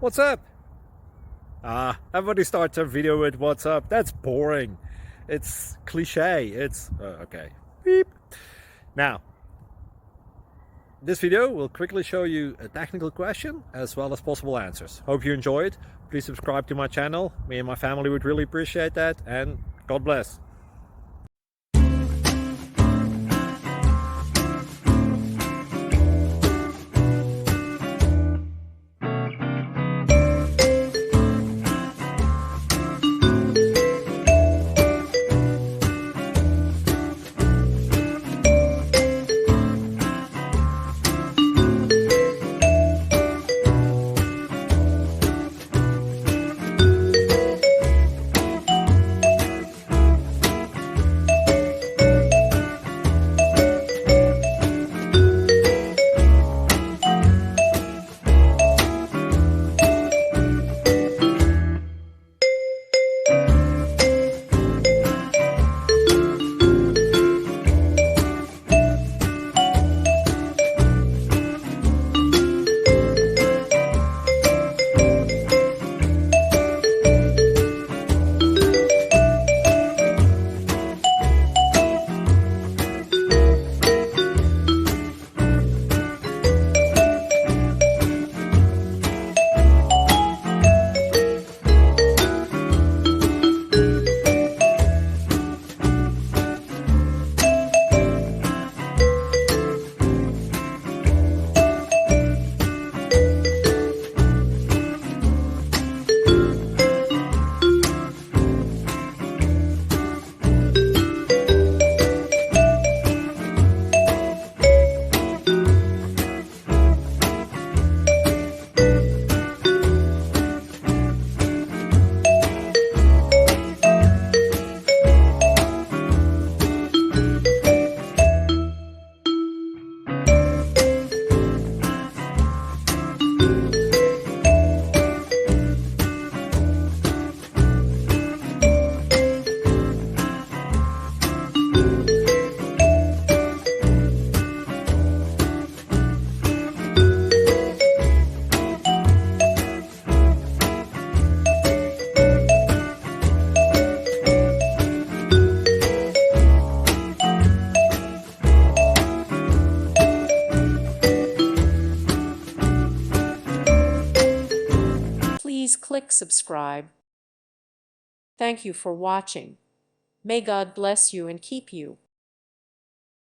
What's up? Everybody starts a video with what's up. That's boring. It's cliche. It's okay. Beep. Now, this video will quickly show you a technical question as well as possible answers. Hope you enjoy it. Please subscribe to my channel. Me and my family would really appreciate that, and God bless. Please click subscribe. Thank you for watching. May God bless you and keep you.